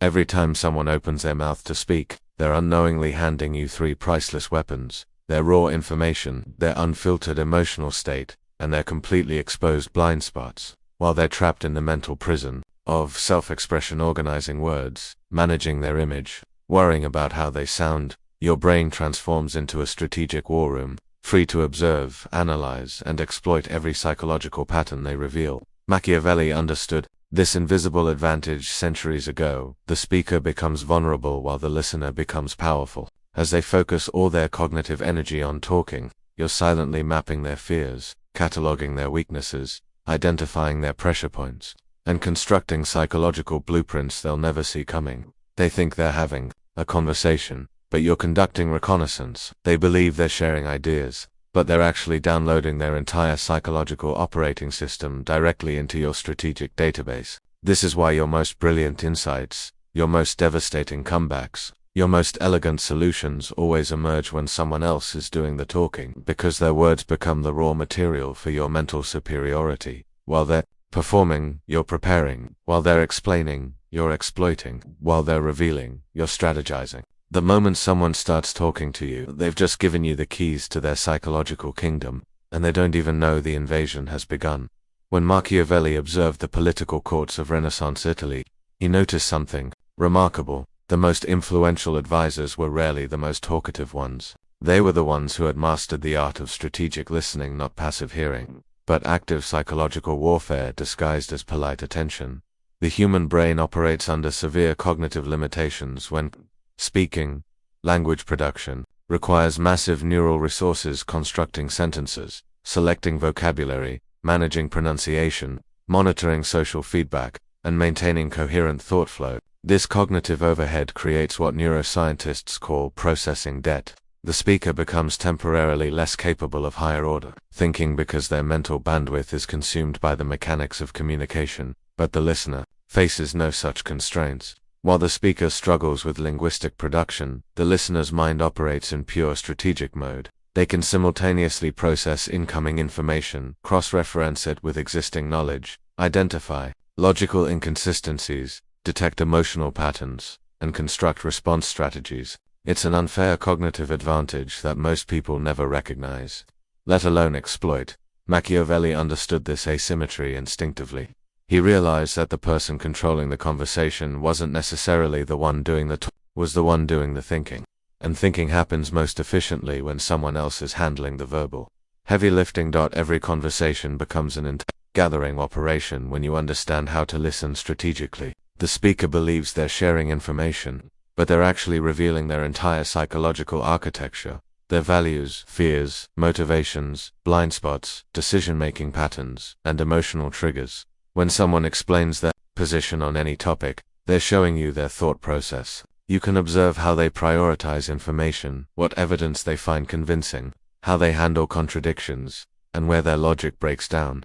Every time someone opens their mouth to speak, they're unknowingly handing you three priceless weapons: their raw information, their unfiltered emotional state, and their completely exposed blind spots. While they're trapped in the mental prison of self-expression, organizing words, managing their image, worrying about how they sound, your brain transforms into a strategic war room, free to observe, analyze, and exploit every psychological pattern they reveal. Machiavelli understood this invisible advantage centuries ago. The speaker becomes vulnerable while the listener becomes powerful. As they focus all their cognitive energy on talking, you're silently mapping their fears, cataloging their weaknesses, identifying their pressure points, and constructing psychological blueprints they'll never see coming. They think they're having a conversation, but you're conducting reconnaissance. They believe they're sharing ideas, but they're actually downloading their entire psychological operating system directly into your strategic database. This is why your most brilliant insights, your most devastating comebacks, your most elegant solutions always emerge when someone else is doing the talking, because their words become the raw material for your mental superiority. While they're performing, you're preparing. While they're explaining, you're exploiting. While they're revealing, you're strategizing. The moment someone starts talking to you, they've just given you the keys to their psychological kingdom, and they don't even know the invasion has begun. When Machiavelli observed the political courts of Renaissance Italy, he noticed something remarkable. The most influential advisors were rarely the most talkative ones. They were the ones who had mastered the art of strategic listening, not passive hearing, but active psychological warfare disguised as polite attention. The human brain operates under severe cognitive limitations when speaking. Language production requires massive neural resources constructing sentences, selecting vocabulary, managing pronunciation, monitoring social feedback, and maintaining coherent thought flow. This cognitive overhead creates what neuroscientists call processing debt. The speaker becomes temporarily less capable of higher-order thinking because their mental bandwidth is consumed by the mechanics of communication, but the listener faces no such constraints. While the speaker struggles with linguistic production, the listener's mind operates in pure strategic mode. They can simultaneously process incoming information, cross-reference it with existing knowledge, identify logical inconsistencies, detect emotional patterns, and construct response strategies. It's an unfair cognitive advantage that most people never recognize, let alone exploit. Machiavelli understood this asymmetry instinctively. He realized that the person controlling the conversation wasn't necessarily the one doing the was the one doing the thinking. And thinking happens most efficiently when someone else is handling the verbal heavy lifting. Every conversation becomes an gathering operation when you understand how to listen strategically. The speaker believes they're sharing information, but they're actually revealing their entire psychological architecture, their values, fears, motivations, blind spots, decision-making patterns, and emotional triggers. When someone explains their position on any topic, they're showing you their thought process. You can observe how they prioritize information, what evidence they find convincing, how they handle contradictions, and where their logic breaks down.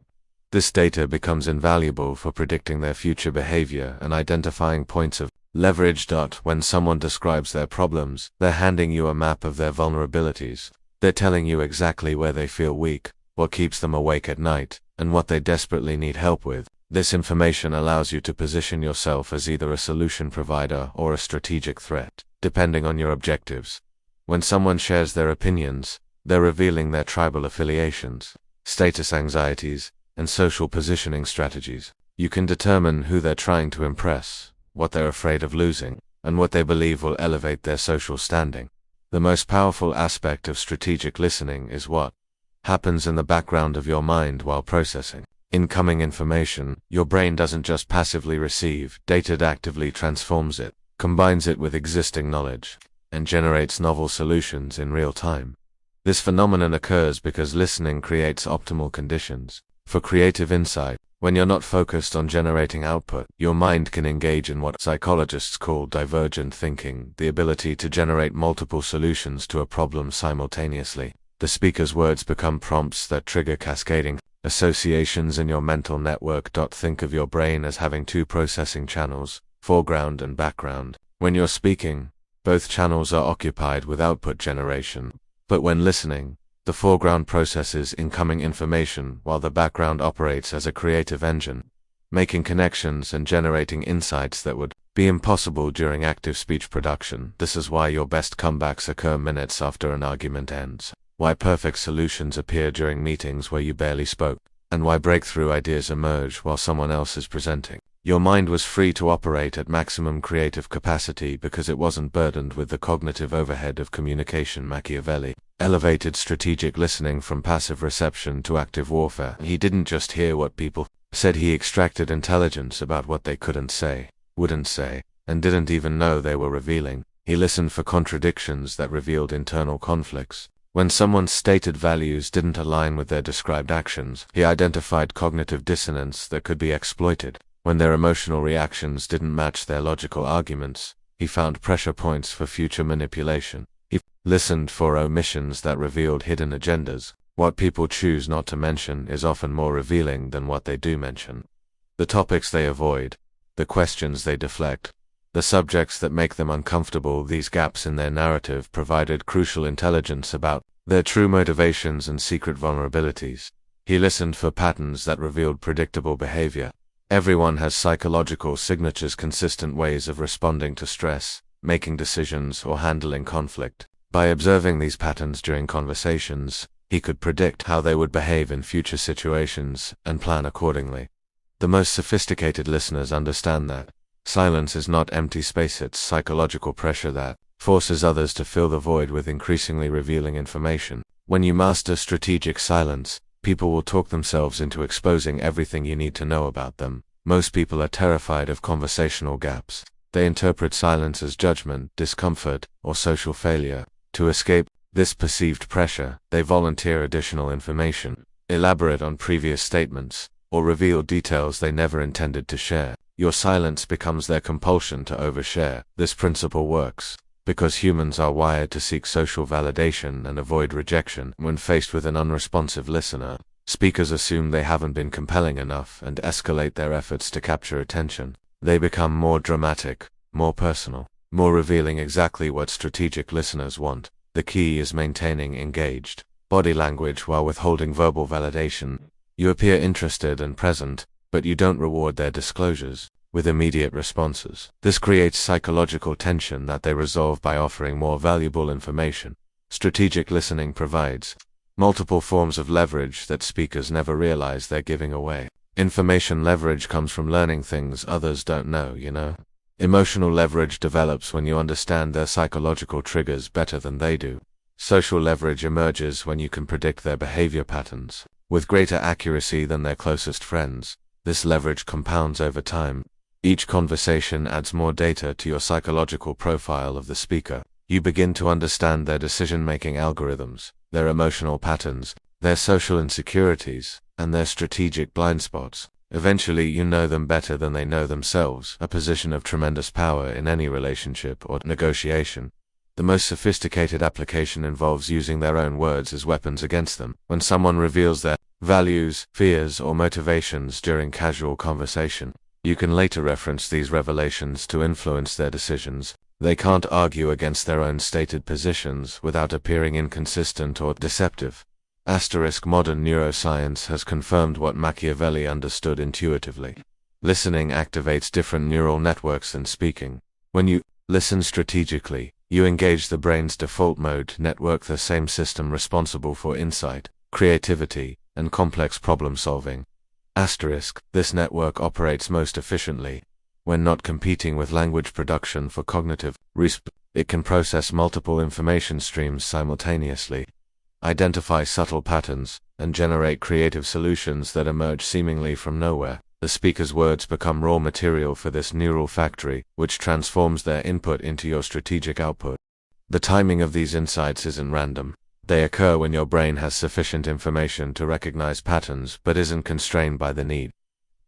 This data becomes invaluable for predicting their future behavior and identifying points of leverage. When someone describes their problems, they're handing you a map of their vulnerabilities. They're telling you exactly where they feel weak, what keeps them awake at night, and what they desperately need help with. This information allows you to position yourself as either a solution provider or a strategic threat, depending on your objectives. When someone shares their opinions, they're revealing their tribal affiliations, status anxieties, and social positioning strategies. You can determine who they're trying to impress, what they're afraid of losing, and what they believe will elevate their social standing. The most powerful aspect of strategic listening is what happens in the background of your mind while processing incoming information. Your brain doesn't just passively receive data, it actively transforms it, combines it with existing knowledge, and generates novel solutions in real time. This phenomenon occurs because listening creates optimal conditions for creative insight. When you're not focused on generating output, your mind can engage in what psychologists call divergent thinking, the ability to generate multiple solutions to a problem simultaneously. The speaker's words become prompts that trigger cascading associations in your mental network. Think of your brain as having two processing channels, foreground and background. When you're speaking, both channels are occupied with output generation. But when listening, the foreground processes incoming information while the background operates as a creative engine, making connections and generating insights that would be impossible during active speech production. This is why your best comebacks occur minutes after an argument ends, why perfect solutions appear during meetings where you barely spoke, and why breakthrough ideas emerge while someone else is presenting. Your mind was free to operate at maximum creative capacity because it wasn't burdened with the cognitive overhead of communication. Machiavelli elevated strategic listening from passive reception to active warfare. He didn't just hear what people said, he extracted intelligence about what they couldn't say, wouldn't say, and didn't even know they were revealing. He listened for contradictions that revealed internal conflicts. When someone's stated values didn't align with their described actions, he identified cognitive dissonance that could be exploited. When their emotional reactions didn't match their logical arguments, he found pressure points for future manipulation. He listened for omissions that revealed hidden agendas. What people choose not to mention is often more revealing than what they do mention. The topics they avoid, the questions they deflect, the subjects that make them uncomfortable, these gaps in their narrative provided crucial intelligence about their true motivations and secret vulnerabilities. He listened for patterns that revealed predictable behavior. Everyone has psychological signatures, consistent ways of responding to stress, making decisions, or handling conflict. By observing these patterns during conversations, he could predict how they would behave in future situations and plan accordingly. The most sophisticated listeners understand that silence is not empty space, it's psychological pressure that forces others to fill the void with increasingly revealing information. When you master strategic silence, people will talk themselves into exposing everything you need to know about them. Most people are terrified of conversational gaps. They interpret silence as judgment, discomfort, or social failure. To escape this perceived pressure, they volunteer additional information, elaborate on previous statements, or reveal details they never intended to share. Your silence becomes their compulsion to overshare. This principle works because humans are wired to seek social validation and avoid rejection. When faced with an unresponsive listener, speakers assume they haven't been compelling enough and escalate their efforts to capture attention. They become more dramatic, more personal, more revealing, exactly what strategic listeners want. The key is maintaining engaged body language while withholding verbal validation. You appear interested and present, but you don't reward their disclosures with immediate responses. This creates psychological tension that they resolve by offering more valuable information. Strategic listening provides multiple forms of leverage that speakers never realize they're giving away. Information leverage comes from learning things others don't know, Emotional leverage develops when you understand their psychological triggers better than they do. Social leverage emerges when you can predict their behavior patterns with greater accuracy than their closest friends. This leverage compounds over time. Each conversation adds more data to your psychological profile of the speaker. You begin to understand their decision-making algorithms, their emotional patterns, their social insecurities, and their strategic blind spots. Eventually, you know them better than they know themselves, a position of tremendous power in any relationship or negotiation. The most sophisticated application involves using their own words as weapons against them. When someone reveals their values, fears, or motivations during casual conversation, you can later reference these revelations to influence their decisions. They can't argue against their own stated positions without appearing inconsistent or deceptive. Modern neuroscience has confirmed what Machiavelli understood intuitively. Listening activates different neural networks than speaking. When you listen strategically, you engage the brain's default mode network, the same system responsible for insight, creativity, and complex problem solving. This network operates most efficiently when not competing with language production for cognitive resp. It can process multiple information streams simultaneously, identify subtle patterns, and generate creative solutions that emerge seemingly from nowhere. The speaker's words become raw material for this neural factory, which transforms their input into your strategic output. The timing of these insights isn't random. They occur when your brain has sufficient information to recognize patterns but isn't constrained by the need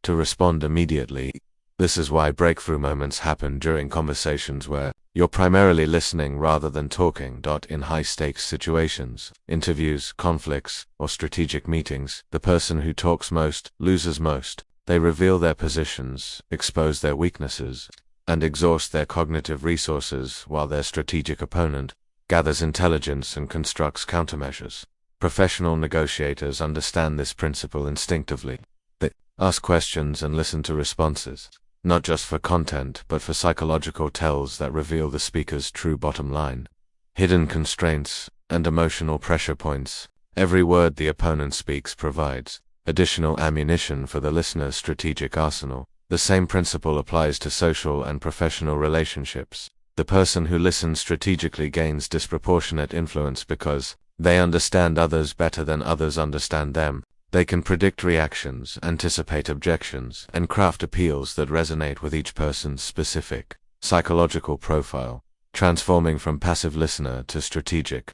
to respond immediately. This is why breakthrough moments happen during conversations where you're primarily listening rather than talking. In high-stakes situations, interviews, conflicts, or strategic meetings, the person who talks most loses most. They reveal their positions, expose their weaknesses, and exhaust their cognitive resources while their strategic opponent gathers intelligence and constructs countermeasures. Professional negotiators understand this principle instinctively. They ask questions and listen to responses. not just for content but for psychological tells that reveal the speaker's true bottom line. Hidden constraints and emotional pressure points. Every word the opponent speaks provides additional ammunition for the listener's strategic arsenal. The same principle applies to social and professional relationships. The person who listens strategically gains disproportionate influence because they understand others better than others understand them. They can predict reactions, anticipate objections, and craft appeals that resonate with each person's specific psychological profile, transforming from passive listener to strategic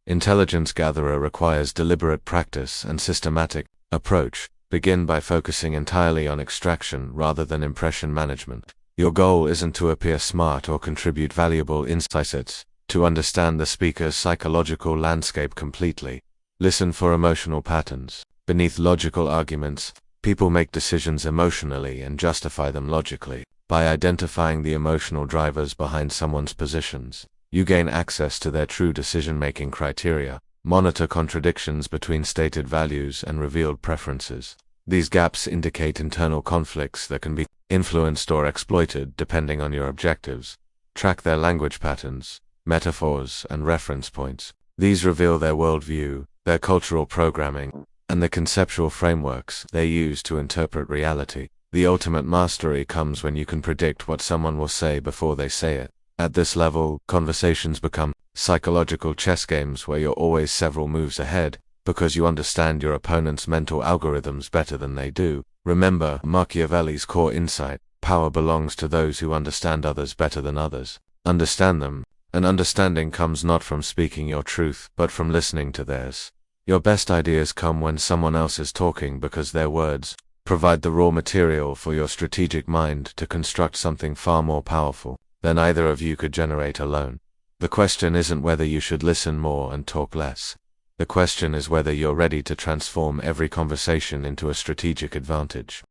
intelligence gatherer requires deliberate practice and systematic approach. Begin by focusing entirely on extraction rather than impression management. Your goal isn't to appear smart or contribute valuable insights, it's to understand the speaker's psychological landscape completely. Listen for emotional patterns. Beneath logical arguments, people make decisions emotionally and justify them logically. By identifying the emotional drivers behind someone's positions, you gain access to their true decision-making criteria. Monitor contradictions between stated values and revealed preferences. These gaps indicate internal conflicts that can be influenced or exploited depending on your objectives. Track their language patterns, metaphors, and reference points. These reveal their worldview, their cultural programming, and the conceptual frameworks they use to interpret reality. The ultimate mastery comes when you can predict what someone will say before they say it. At this level, conversations become psychological chess games where you're always several moves ahead, because you understand your opponent's mental algorithms better than they do. Remember Machiavelli's core insight: power belongs to those who understand others better than others. Understand them, and understanding comes not from speaking your truth, but from listening to theirs. Your best ideas come when someone else is talking because their words provide the raw material for your strategic mind to construct something far more powerful than either of you could generate alone. The question isn't whether you should listen more and talk less. The question is whether you're ready to transform every conversation into a strategic advantage.